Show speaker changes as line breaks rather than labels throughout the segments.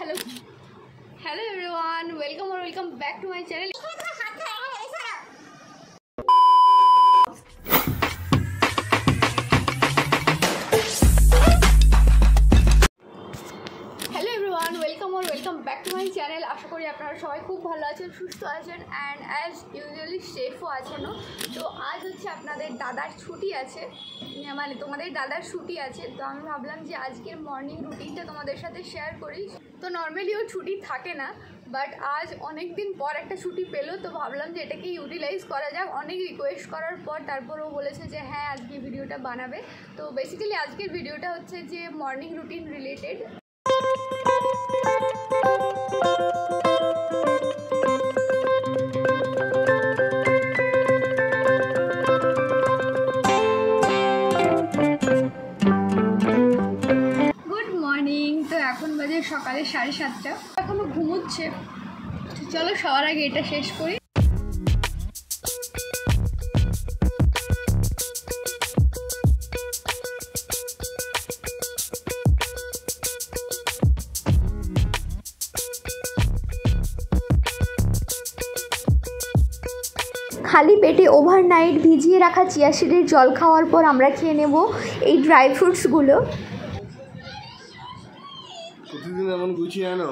Hello hello everyone, welcome और welcome back to my channel. Hello everyone, welcome और welcome back to my channel. आशा करी আপনারা সবাই খুব ভালো আছেন, সুস্থ আছেন অ্যান্ড অ্যাজ ইউজুয়ালি সেফও আছেন। তো আজ হচ্ছে আপনাদের দাদার ছুটি আছে, মানে তোমাদের দাদার ছুটি আছে। তো আমি ভাবলাম যে আজকের মর্নিং রুটিনটা তোমাদের সাথে শেয়ার করি। তো নর্মালি ওর ছুটি থাকে না, বাট আজ অনেক দিন পর একটা ছুটি পেলো, তো ভাবলাম যে এটাকে ইউটিলাইজ করা যাক। অনেক রিকোয়েস্ট করার পর তারপর ও বলেছে যে হ্যাঁ আজকে ভিডিওটা বানাবে। তো বেসিক্যালি আজকের ভিডিওটা হচ্ছে যে মর্নিং রুটিন রিলেটেড। এখন বাজে সকালে 7:30, এখনো ঘুমোচ্ছে। চলো সবার আগে এটা শেষ করি। খালি পেটে ওভারনাইট ভিজিয়ে রাখা চিয়া সিডের জল খাওয়ার পর আমরা খেয়ে নেব এই ড্রাই ফ্রুটসগুলো।
প্রতিদিন এমন গুছিয়ে আনো,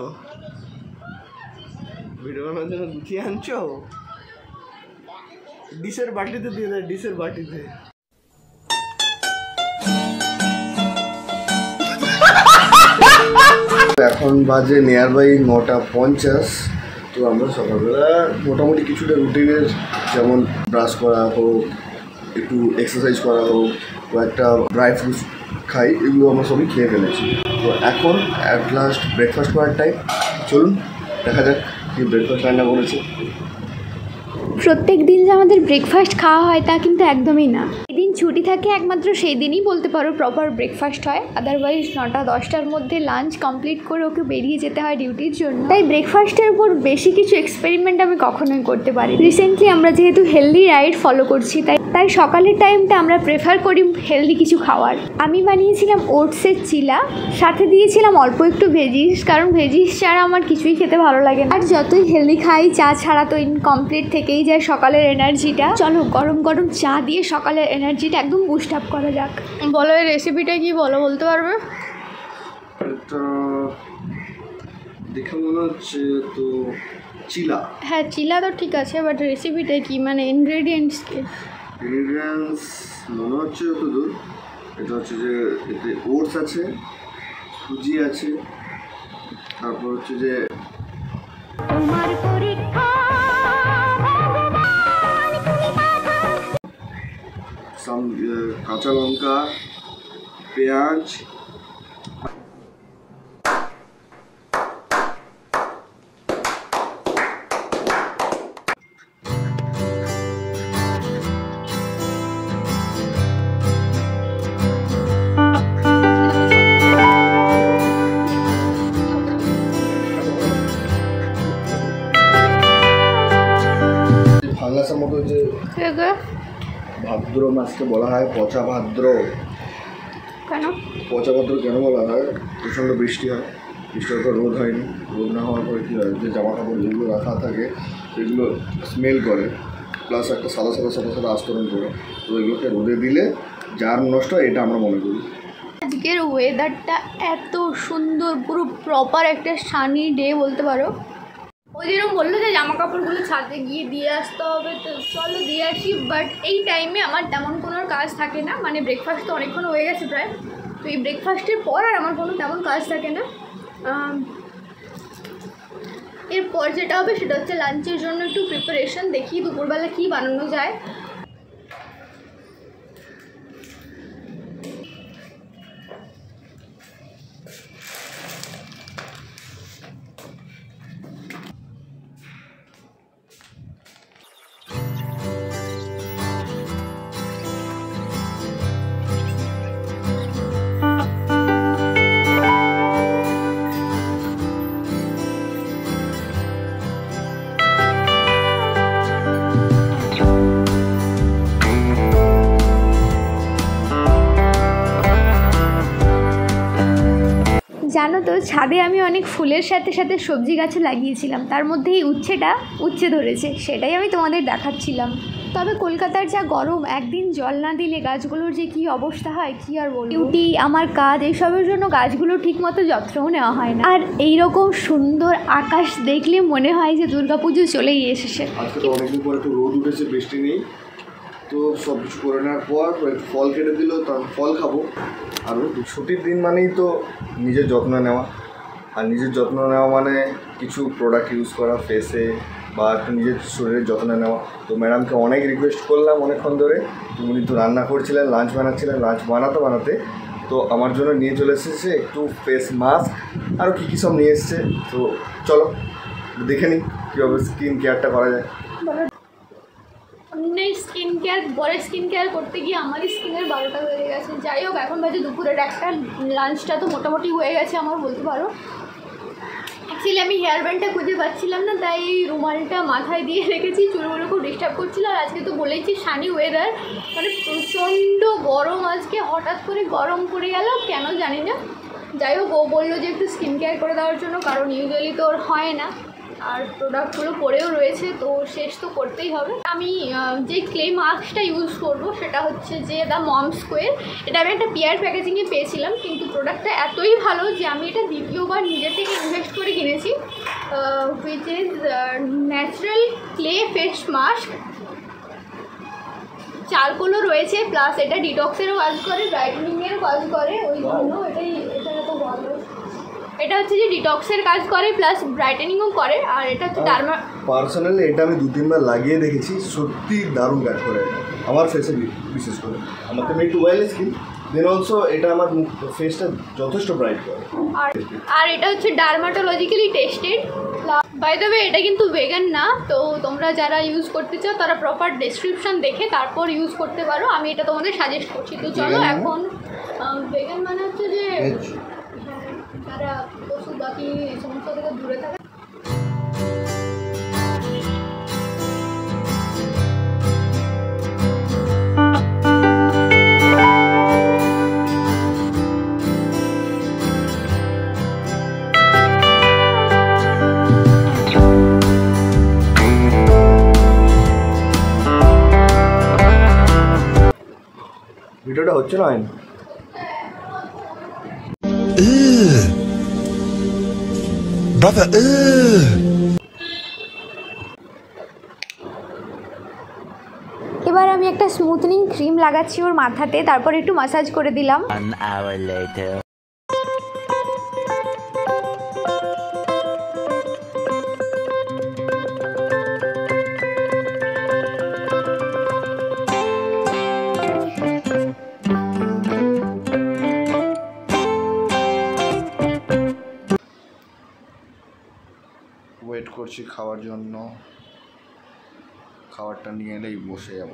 ভিডিও বানানোর জন্য গুছিয়ে আনছো। ডিশের বাটিতে দিয়ে দেয়, ডিশের বাটিতে। এখন বাজে নিয়ার বাই 9:50। তো আমরা সকালবেলা মোটামুটি কিছুটা রুটিনের, যেমন ব্রাশ করা হোক, একটু এক্সারসাইজ করা হোক, কয়েকটা ড্রাই ফ্রুটস খাই, এগুলো আমরা সবই খেয়ে ফেলেছি। তো এখন অ্যাট লাস্ট ব্রেকফাস্ট করার টাইম। চলুন দেখা যাক কি ব্রেকফাস্ট রান্না করেছে।
প্রত্যেক দিন যে আমাদের ব্রেকফাস্ট খাওয়া হয় তা কিন্তু একদমই না। যেদিন ছুটি থাকে একমাত্র সেই দিনই বলতে পারো প্রপার ব্রেকফাস্ট হয়, আদারওয়াইজ 9টা-10টার মধ্যে লাঞ্চ কমপ্লিট করে ওকে বেরিয়ে যেতে হয় ডিউটির জন্য। তাই ব্রেকফাস্টের উপর বেশি কিছু এক্সপেরিমেন্ট আমি কখনোই করতে পারি। রিসেন্টলি আমরা যেহেতু হেলদি ডায়েট ফলো করছি, তাই সকালের টাইমটা আমরা প্রেফার করি হেলদি কিছু খাওয়ার। আমি বানিয়েছিলাম ওটসের চিলা, সাথে দিয়েছিলাম অল্প একটু ভেজিস, কারণ ভেজিস ছাড়া আমার কিছুই খেতে ভালো লাগে না। আর যতই হেলদি খাই, চা ছাড়া তো ইনকমপ্লিট থেকেই যায় সকালের এনার্জিটা। চলো গরম গরম চা দিয়ে সকালের এনার্জিটা একদম বুস্ট আপ করা যাক। বলো এই রেসিপিটা কি, বলতে পারবে?
দেখে মনে হচ্ছে তো চিলা।
হ্যাঁ চিলা তো ঠিক আছে, বাট রেসিপিটা কি, মানে ইনগ্রেডিয়েন্টস কি?
ইনগ্রেডিয়েন্টস মনে হচ্ছে তো দূর। এটা হচ্ছে যে এতে ওটস আছে, সুজি আছে, তারপর হচ্ছে যে কাঁচা লঙ্কা, পেঁয়াজ, ফাঙ্গাসের মতো যে ভাদ্র মাসকে বলা হয় পচা ভাদ্র।
কেন
পচা ভাদ্র কেন বলা হয়? প্রচণ্ড বৃষ্টি হয়, বৃষ্টির পর রোদ হয়নি, রোদ না হওয়ার পরে কী হয়, যে জামা কাপড় যেগুলো রাখা থাকে সেগুলো স্মেল করে, প্লাস একটা সাদা সাদা সাদা সাদা আস্তরণ করে। তো এগুলোকে রোদে দিলে জার নষ্ট হয়, এটা আমরা মনে করি।
আজকের ওয়েদারটা এত সুন্দর, পুরো প্রপার একটা সানি ডে বলতে পারো। ওই যেরকম বললো যে জামা কাপড়গুলো ছাদে গিয়ে দিয়ে আসতে হবে, তো চলো দিয়ে আসি। বাট এই টাইমে আমার তেমন কোনো কাজ থাকে না, মানে ব্রেকফাস্ট তো অনেকক্ষণ হয়ে গেছে প্রায়। তো এই ব্রেকফাস্টের পর আর আমার কোনো তেমন কাজ থাকে না। এরপর যেটা হবে সেটা হচ্ছে লাঞ্চের জন্য একটু প্রিপারেশন। দেখি দুপুরবেলা কী বানানো যায়। জানো তো, ছাদে আমি অনেক ফুলের সাথে সাথে সবজি গাছও লাগিয়েছিলাম, তার মধ্যে এই উচ্ছে ধরেছে, সেটাই আমি তোমাদের দেখাচ্ছিলাম। তবে কলকাতার যা গরম, একদিন জল না দিলে গাছগুলোর যে কী অবস্থা হয় কী আর বলবো। ডিউটি, আমার কাজ, এইসবের জন্য গাছগুলো ঠিকমতো যত্নও নেওয়া হয় না। আর এইরকম সুন্দর আকাশ দেখলে মনে হয় যে দুর্গাপুজো চলেই এসেছে।
আজকে তো অনেকদিন পর একটু রোদ উঠেছে, বৃষ্টি নেই, তো সব কিছু করে নেওয়ার পর ফল কেটে দিল, তার ফল খাবো। আর ছুটির দিন মানেই তো নিজের যত্ন নেওয়া, আর নিজের যত্ন নেওয়া মানে কিছু প্রোডাক্ট ইউজ করা ফেসে, বা একটু নিজের শরীরের যত্ন নেওয়া। তো ম্যাডামকে অনেক রিকোয়েস্ট করলাম অনেকক্ষণ ধরে, তো উনি তো রান্না করছিলেন, লাঞ্চ বানাচ্ছিলেন, লাঞ্চ বানাতে তো আমার জন্য নিয়ে চলে এসেছে একটু ফেস মাস্ক, আরও কী কী সব নিয়ে এসছে। তো চলো দেখে নিই কীভাবে স্কিন কেয়ারটা করা যায়।
অন্যের স্কিন কেয়ার করতে গিয়ে আমারই স্কিনের 12টা হয়ে গেছে। যাই হোক, এখন বাজে দুপুরের 1টা, লাঞ্চটা তো মোটামুটি হয়ে গেছে আমার, বলতে পারো। অ্যাকচুয়ালি আমি হেয়ার ব্যান্ডটা খুঁজে পাচ্ছিলাম না, তাই রুমালটা মাথায় দিয়ে রেখেছি, চুলগুলো খুব ডিস্টার্ব করছিল। আর আজকে তো বলেইছি সানি ওয়েদার, মানে প্রচণ্ড গরম, আজকে হঠাৎ করে গরম পড়ে গেল কেন জানি না। যাই হোক, ও বললো যে একটু স্কিন কেয়ার করে দেওয়ার জন্য, কারণ ইউজুয়ালি তো ওর হয় না, আর প্রোডাক্টগুলো পড়েও রয়েছে, তো শেষ তো করতেই হবে। আমি যে ক্লে মাস্কটা ইউজ করব সেটা হচ্ছে যে দ্য মম স্কোয়ার। এটা আমি একটা পিয়ার প্যাকেজিংয়ে পেয়েছিলাম, কিন্তু প্রোডাক্টটা এতই ভালো যে আমি এটা দ্বিতীয়বার নিজের থেকে ইনভেস্ট করে কিনেছি। Which is natural clay face mask. চারকোলও রয়েছে, প্লাস এটা ডিটক্সেরও কাজ করে, ব্রাইটেনিংয়েরও কাজ করে, ওই জন্য এটা তো ভালো। এটা হচ্ছে যে ডিটক্সের কাজ করে প্লাস ব্রাইটেনিংও করে। আর এটা হচ্ছে
পার্সোনালি এটা আমি 2-3 বার লাগিয়ে দেখেছি, সত্যি দারুণ কাজ করে আমার ফেসে, বিশেষ করে আমার তো একটু অয়েলি স্কিন, দেন অলসো এটা আমার ফেসটা যথেষ্ট ব্রাইট করে।
আর এটা হচ্ছে dermatologically tested. By the way, এটা কিন্তু ভেগান না, তো তোমরা যারা ইউজ করতে চাও তারা প্রপার ডেসক্রিপশন দেখে তারপর ইউজ করতে পারো। আমি এটা তোমাদের সাজেস্ট করছি। তো চলো এখন, ভেগান মানে হচ্ছে যে যারা পশু বাকি সমস্ত থেকে দূরে থাকে।
ভিডিওটা হচ্ছে না
brother
এবার আমি একটা স্মুথনিং ক্রিম লাগাচ্ছি ওর মাথাতে, তারপর একটু ম্যাসাজ করে দিলাম।
An hour later.
ওয়েট করছি খাওয়ার জন্য, খাবারটা নিয়ে এলেই বসে যাব।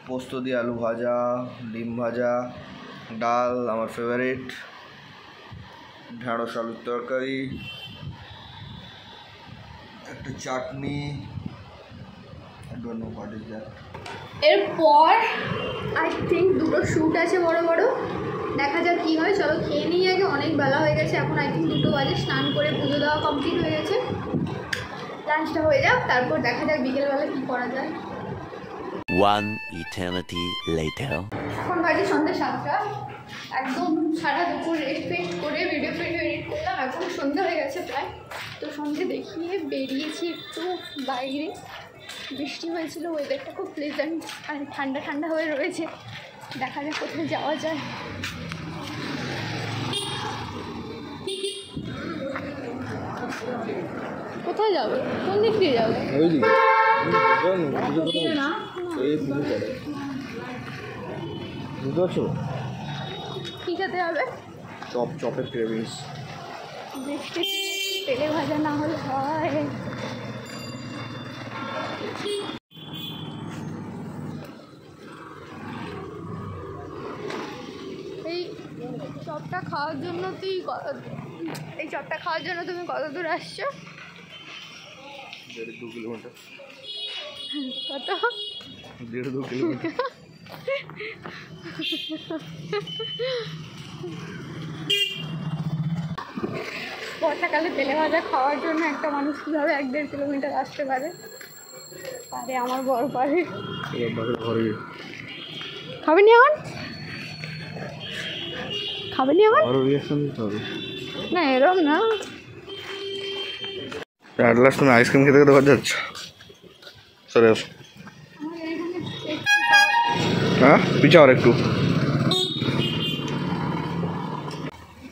পোস্ত দিয়ে আলু ভাজা, ডিম ভাজা, ডাল আমার ফেভারিট, ঢেঁড়স আলুর তরকারি, একটা চাটনি, I don't know what is that.
এরপর আই থিঙ্ক দুটো শ্যুট আছে বড় বড়, দেখা যাক কী হয়। চলো খেয়ে নিই আগে, অনেক বেলা হয়ে গেছে, এখন আই থিঙ্ক 2টো বাজে। স্নান করে পুজো দেওয়া কমপ্লিট হয়ে গেছে, লাঞ্চটা হয়ে যাক, তারপর দেখা যাক বিকেলবেলা কী করা যায়।
One eternity later.
এখন বাজে সন্ধ্যে 7টা, একদম সারা দুপুর রেস্ট করে ভিডিও এডিট করলাম, এখন সন্ধ্যে হয়ে গেছে প্রায়। তো সন্ধ্যে দেখিয়ে বেরিয়েছি একটু বাইরে, বৃষ্টি হয়েছিল, ওয়েদারটা খুব প্লেজেন্ট আর ঠান্ডা ঠান্ডা হয়ে রয়েছে। দেখা যাক কোথায় যাওয়া যায়। কোথায় যাবে, কোন দিক দিয়ে যাবে?
বুঝতে পারছো
কী খেতে হবে?
চপের ক্রেভিংস।
বৃষ্টি তেলে ভাজা না হলে হয়। এই চপটা খাওয়ার জন্য তুমি কত দূর আসছো?
1.5-2 কিলোমিটার।
কত?
1.5-2 কিলোমিটার।
বর্ষাকালে তেলে ভাজা খাওয়ার জন্য একটা মানুষ কীভাবে 1-1.5 কিলোমিটার আসতে পারে আমার বড় পারে। খাবেনি এখন? খাবেনি এখন? না এরম না।
তুমি আইসক্রিম খেতে খেতে ঘর যাচ্ছ? সরে আসো। হ্যাঁ পিছাও আর একটু।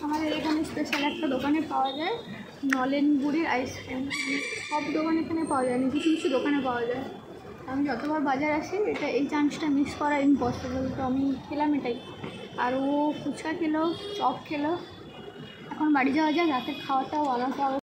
আমাদের এখানে স্পেশাল একটা দোকানে পাওয়া যায় নলেন গুড়ের আইসক্রিম। সব দোকানে এখানে পাওয়া যায় না, কিছু কিছু দোকানে পাওয়া যায়। আমি যতবার বাজার আসি এই চান্সটা মিস করা ইম্পসিবল, তো আমি খেলাম এটাই। আর ও ফুচকা খেলো, চপ খেলো। এখন বাড়ি যাওয়া যায়, রাতের খাওয়াটাও বানাতে হবে।